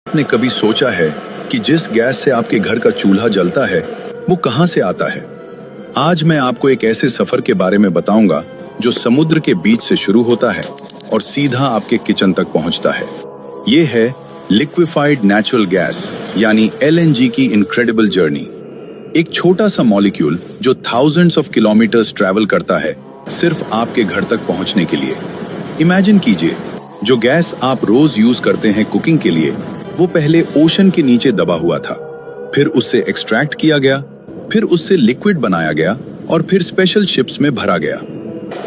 आपने कभी सोचा है कि जिस गैस से आपके घर का चूल्हा जलता है वो कहां से आता है? आज मैं आपको एक ऐसे सफर के बारे में बताऊंगा जो समुद्र के बीच से शुरू होता है और सीधा आपके किचन तक पहुंचता है। ये है लिक्विफाइड नेचुरल गैस यानी LNG की इनक्रेडिबल जर्नी। एक छोटा सा मॉलिक्यूल जो थाउजेंड्स ऑफ किलोमीटर्स ट्रैवल करता है सिर्फ आपके घर तक पहुंचने के लिए। इमेजिन कीजिए, जो गैस आप रोज यूज करते हैं कुकिंग के लिए, वो पहले ओशन के नीचे दबा हुआ था, फिर उससे एक्सट्रैक्ट किया गया, फिर उससे लिक्विड बनाया गया और फिर स्पेशल शिप्स में भरा गया।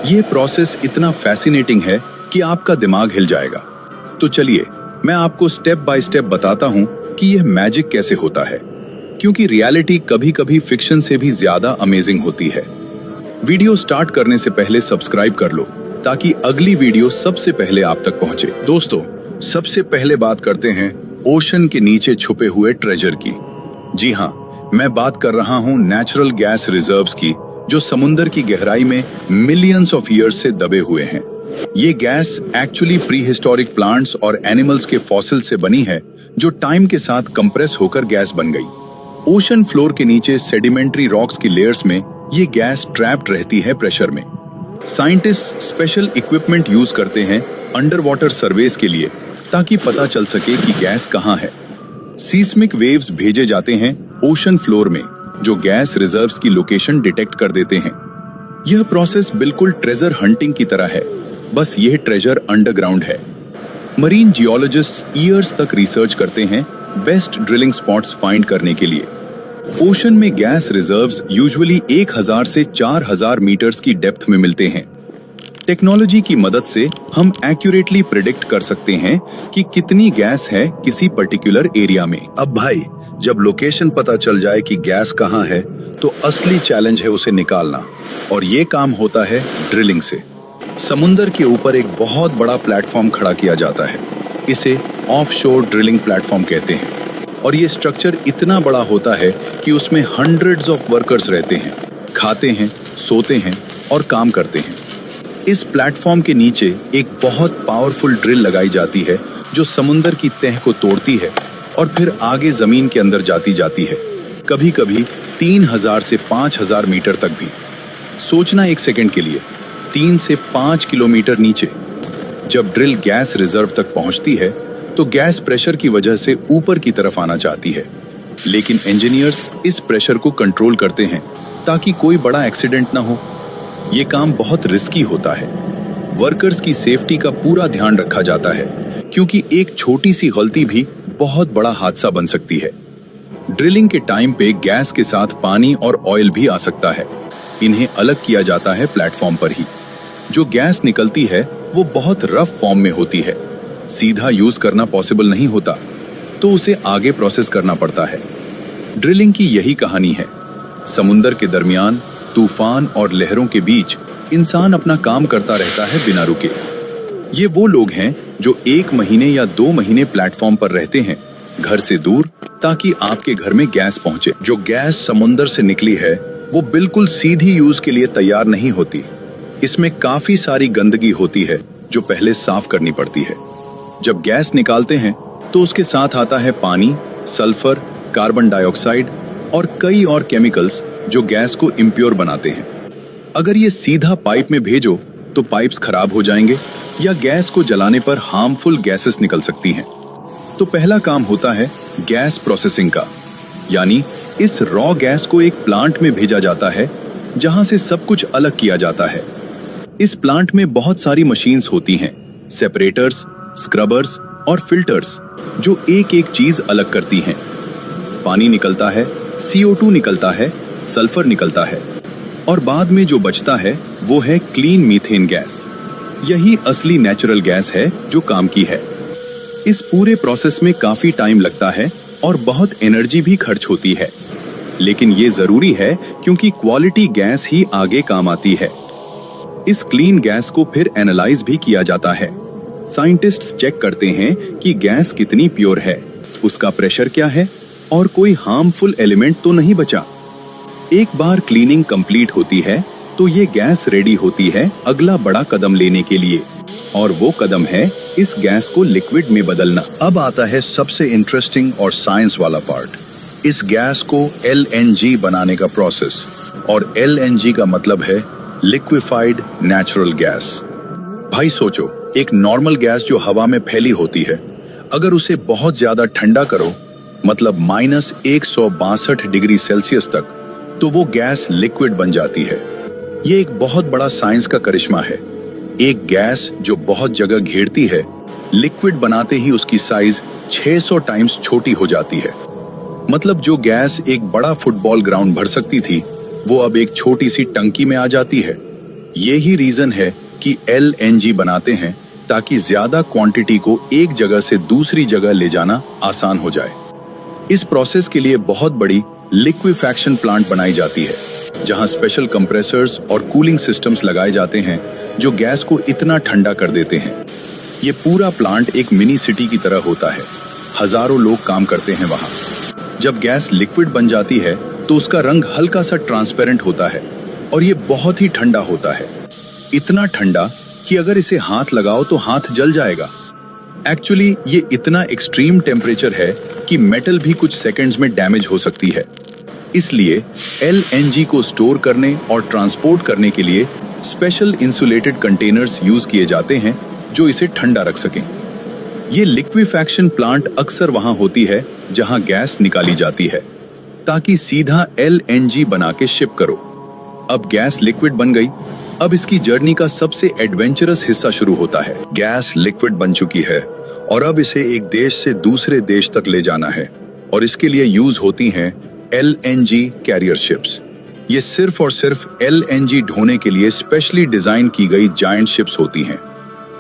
ये प्रोसेस इतना फैसिनेटिंग है कि आपका दिमाग हिल जाएगा। तो चलिए मैं आपको स्टेप बाय स्टेप बताता हूँ कि यह मैजिक कैसे होता है, क्योंकि रियलिटी कभी-कभी फिक्शन से भी ज्यादा अमेजिंग होती है। वीडियो स्टार्ट करने से पहले सब्सक्राइब कर लो ताकि अगली वीडियो सबसे पहले आप तक पहुंचे। दोस्तों, सबसे पहले बात करते हैं ओशन के नीचे छुपे हुए ट्रेजर की। जी हाँ, मैं बात कर रहा हूँ नेचुरल गैस रिजर्व्स की, जो समुद्र की गहराई में मिलियंस ऑफ ईयर्स से दबे हुए हैं। ये gas actually pre historic plants और एनिमल्स के फॉसिल से बनी है, जो टाइम के साथ कंप्रेस होकर गैस बन गई। ओशन फ्लोर के नीचे सेडिमेंट्री रॉक्स की लेयर्स में ये गैस ट्रैप्ड रहती है प्रेशर में। साइंटिस्ट स्पेशल इक्विपमेंट यूज करते हैं अंडर वाटर सर्वेस के लिए, ताकि पता चल सके कि गैस कहाँ है। सीस्मिक वेव्स भेजे जाते हैं ओशन फ्लोर में, जो गैस रिजर्व्स की लोकेशन डिटेक्ट कर देते हैं। यह प्रोसेस बिल्कुल ट्रेजर हंटिंग की तरह है, बस यह ट्रेजर अंडरग्राउंड है। मरीन जियोलॉजिस्ट्स ईयर्स तक रिसर्च करते हैं बेस्ट ड्रिलिंग स्पॉट्स फाइंड करने के लिए। ओशन में गैस रिजर्व्स यूजुअली 1000 से 4000 मीटर्स की डेप्थ में मिलते हैं। टेक्नोलॉजी की मदद से हम एक्यूरेटली प्रिडिक्ट कर सकते हैं कि कितनी गैस है किसी पर्टिकुलर एरिया में। अब भाई, जब लोकेशन पता चल जाए कि गैस कहाँ है, तो असली चैलेंज है उसे निकालना, और ये काम होता है ड्रिलिंग से। समुद्र के ऊपर एक बहुत बड़ा प्लेटफॉर्म खड़ा किया जाता है। इसे ऑफशोर ड्रिलिंग प्लेटफॉर्म कहते हैं, और ये स्ट्रक्चर इतना बड़ा होता है कि उसमें हंड्रेड्स ऑफ वर्कर्स रहते हैं, खाते हैं, सोते हैं और काम करते हैं। इस प्लेटफॉर्म के नीचे एक बहुत पावरफुल ड्रिल लगाई जाती है, जो समुद्र की तह को तोड़ती है और फिर आगे जमीन के अंदर जाती है, कभी-कभी 3000 से 5000 मीटर तक भी। सोचना एक सेकंड के लिए, 3 से 5 किलोमीटर नीचे। जब ड्रिल गैस रिजर्व तक पहुंचती है तो गैस प्रेशर की वजह से ऊपर की तरफ आना चाहती है, लेकिन इंजीनियर्स इस प्रेशर को कंट्रोल करते हैं ताकि कोई बड़ा एक्सीडेंट ना हो। ये काम बहुत रिस्की होता है। वर्कर्स की सेफ्टी का पूरा ध्यान रखा जाता है, क्योंकि एक छोटी सी गलती भी बहुत बड़ा हादसा बन सकती है। ड्रिलिंग के टाइम पे गैस के साथ पानी और ऑयल भी आ सकता है। इन्हें अलग किया जाता है प्लेटफॉर्म पर ही। जो गैस निकलती है वो बहुत रफ फॉर्म में होती है, सीधा यूज करना पॉसिबल नहीं होता, तो उसे आगे प्रोसेस करना पड़ता है। ड्रिलिंग की यही कहानी है। समुद्र के दरमियान तूफान और लहरों के बीच इंसान अपना काम करता रहता है बिना रुके। ये वो लोग हैं जो 1 महीने या 2 महीने प्लेटफॉर्म पर रहते हैं, घर से दूर, ताकि आपके घर में गैस पहुंचे। जो गैस समुद्र से निकली है वो बिल्कुल सीधी यूज के लिए तैयार नहीं होती। इसमें काफी सारी गंदगी होती है जो पहले साफ करनी पड़ती है। जब गैस निकालते हैं तो उसके साथ आता है पानी, सल्फर, कार्बन डाइऑक्साइड और कई और केमिकल्स जो गैस को इम्प्योर बनाते हैं। अगर ये सीधा पाइप में भेजो तो पाइप्स खराब हो जाएंगे या गैस को जलाने पर हार्मफुल गैसेस निकल सकती हैं। तो पहला काम होता है गैस प्रोसेसिंग का, यानी इस रॉ गैस को एक प्लांट में भेजा जाता है, जहां से सब कुछ अलग किया जाता है। इस प्लांट में बहुत सारी मशीन्स होती हैं, सेपरेटर्स, स्क्रबर्स और फिल्टर्स, जो एक एक चीज अलग करती हैं। पानी निकलता है, CO2 निकलता है, सल्फर निकलता है, और बाद में जो बचता है वो है क्लीन मीथेन गैस। यही असली नेचुरल गैस है जो काम की है। इस पूरे प्रोसेस में काफी टाइम लगता है और बहुत एनर्जी भी खर्च होती है, लेकिन ये जरूरी है क्योंकि क्वालिटी गैस ही आगे काम आती है। इस क्लीन गैस को फिर एनालाइज भी किया जाता है। साइंटिस्ट्स चेक करते हैं कि गैस कितनी प्योर है, उसका प्रेशर क्या है और कोई हार्मफुल एलिमेंट तो नहीं बचा। एक बार क्लीनिंग कंप्लीट होती है तो ये गैस रेडी होती है अगला बड़ा कदम लेने के लिए, और वो कदम है इस गैस को लिक्विड में बदलना। अब आता है सबसे इंटरेस्टिंग और साइंस वाला पार्ट, इस गैस को LNG बनाने का प्रोसेस। और LNG का मतलब है लिक्विफाइड नेचुरल गैस। भाई सोचो, एक नॉर्मल गैस जो हवा में फैली होती है, अगर उसे बहुत ज्यादा ठंडा करो, मतलब -162 डिग्री सेल्सियस तक, तो वो गैस लिक्विड बन जाती है। ये एक बहुत बड़ा साइंस का करिश्मा है। एक गैस जो बहुत जगह घेरती है, लिक्विड बनाते ही उसकी साइज 600 टाइम्स छोटी हो जाती है। मतलब जो गैस एक बड़ा फुटबॉल ग्राउंड भर सकती थी, वो अब एक छोटी सी टंकी में आ जाती है। यही रीजन है कि LNG बनाते हैं, ताकि ज्यादा क्वांटिटी को एक जगह से दूसरी जगह ले जाना आसान हो जाए। इस प्रोसेस के लिए बहुत बड़ी लिक्विफैक्शन प्लांट बनाई जाती है, जहां स्पेशल कंप्रेसर्स और कूलिंग सिस्टम्स लगाए जाते हैं जो गैस को इतना ठंडा कर देते हैं। ये पूरा प्लांट एक मिनी सिटी की तरह होता है। हजारों लोग काम करते हैं वहां। जब गैस लिक्विड बन जाती है तो उसका रंग हल्का सा ट्रांसपेरेंट होता है और ये बहुत ही ठंडा होता है। इतना ठंडा कि अगर इसे हाथ लगाओ तो हाथ जल जाएगा। एक्चुअली ये इतना एक्सट्रीम टेम्परेचर है कि मेटल भी कुछ सेकंड्स में डैमेज हो सकती है। इसलिए LNG को स्टोर करने और ट्रांसपोर्ट करने के लिए स्पेशल इंसुलेटेड कंटेनर्स यूज किए जाते हैं जो इसे ठंडा रख सकें। ये लिक्विफैक्शन प्लांट अक्सर वहां होती है जहां गैस निकाली जाती है, ताकि सीधा LNG बना के शिप करो। अब गैस लिक्विड बन गई। अब इसकी जर्नी का सबसे एडवेंचरस हिस्सा शुरू होता है। गैस लिक्विड बन चुकी है और अब इसे एक देश से दूसरे देश तक ले जाना है, और इसके लिए यूज होती हैं LNG कैरियर शिप्स। ये सिर्फ और सिर्फ LNG ढोने के लिए स्पेशली डिजाइन की गई जायंट शिप्स होती हैं।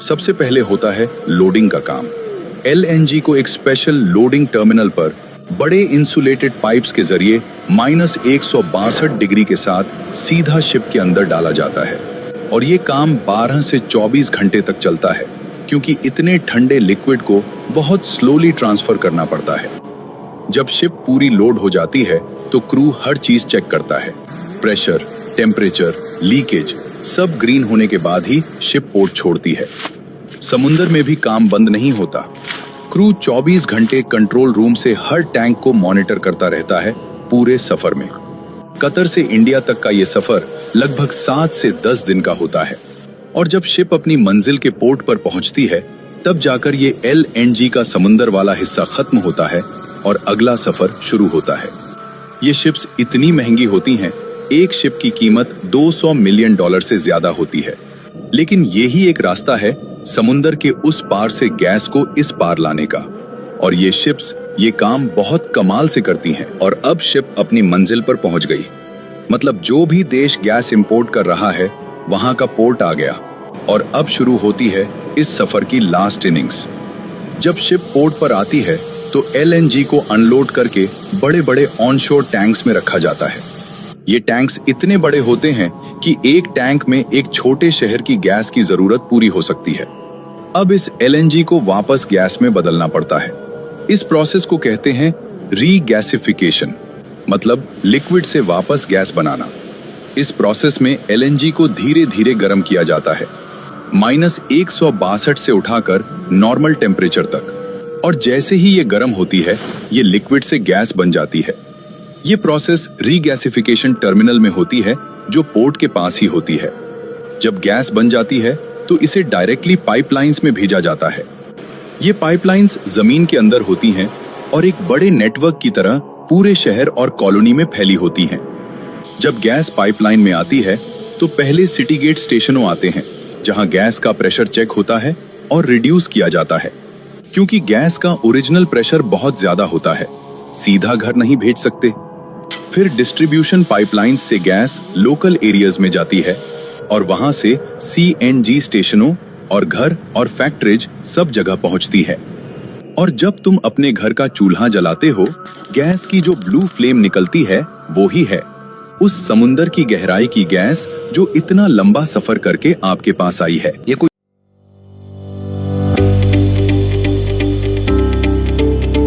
सबसे पहले होता है लोडिंग का काम। LNG को एक स्पेशल लोडिंग टर्मिनल पर बड़े इंसुलेटेड पाइप्स के जरिए -162 डिग्री के साथ सीधा शिप के अंदर डाला जाता है, और ये काम 12 से 24 घंटे तक चलता है, क्योंकि इतने ठंडे लिक्विड को बहुत स्लोली ट्रांसफर करना पड़ता है। जब शिप पूरी लोड हो जाती है तो क्रू हर चीज चेक करता है। प्रेशर, टेम्परेचर, लीकेज सब ग्रीन होने के बाद ही शिप पोर्ट छोड़ती है। समुंदर में भी काम बंद नहीं होता। क्रू 24 घंटे कंट्रोल रूम से हर टैंक को मॉनिटर करता रहता है पूरे सफर में। कतर से इंडिया तक का ये सफर लगभग 7 से 10 दिन का होता है, और जब शिप अपनी मंजिल के पोर्ट पर पहुंचती है, तब जाकर ये LNG का समुंदर वाला हिस्सा खत्म होता है और अगला सफर शुरू होता है। ये शिप्स इतनी महंगी होती हैं, एक शिप की कीमत $200 मिलियन से ज्यादा होती है। लेकिन यही एक रास्ता है समुंदर के उस पार से गैस को इस पार लाने का, और ये शिप्स ये काम बहुत कमाल से करती हैं। और अब शिप अपनी मंजिल पर पहुंच गई। मतलब जो भी देश गैस इंपोर्ट कर रहा है, वहां का पोर्ट आ गया, और अब शुरू होती है इस सफर की लास्ट इनिंग्स। जब शिप पोर्ट पर आती है तो LNG को अनलोड करके बड़े बड़े ऑनशोर टैंक्स में रखा जाता है। ये टैंक्स इतने बड़े होते हैं कि एक टैंक में एक छोटे शहर की गैस की जरूरत पूरी हो सकती है। अब इस LNG को वापस गैस में बदलना पड़ता है। इस प्रोसेस को कहते हैं रीगैसिफिकेशन, मतलब लिक्विड से वापस गैस बनाना। इस प्रोसेस में LNG को धीरे धीरे गर्म किया जाता है, -162 से उठाकर नॉर्मल टेम्परेचर तक, और जैसे ही ये गर्म होती है, ये लिक्विड से गैस बन जाती है। ये प्रोसेस रीगैसिफिकेशन टर्मिनल में होती है, जो पोर्ट के पास ही होती है। जब गैस बन जाती है तो इसे डायरेक्टली पाइपलाइंस में भेजा जाता है। ये पाइपलाइंस जमीन के अंदर होती हैं और एक बड़े नेटवर्क की तरह पूरे शहर और कॉलोनी में फैली होती हैं। जब गैस पाइपलाइन में आती है तो पहले सिटी गेट स्टेशनों आते हैं, जहां गैस का प्रेशर चेक होता है और रिड्यूस किया जाता है, क्योंकि गैस का ओरिजिनल प्रेशर बहुत ज्यादा होता है, सीधा घर नहीं भेज सकते। फिर डिस्ट्रीब्यूशन पाइपलाइंस से गैस लोकल एरियाज में जाती है, और वहां से CNG स्टेशनों और घर और फैक्ट्रीज सब जगह पहुंचती है। और जब तुम अपने घर का चूल्हा जलाते हो, गैस की जो ब्लू फ्लेम निकलती है, वो ही है उस समुंदर की गहराई की गैस जो इतना लंबा सफर करके आपके पास आई है। ये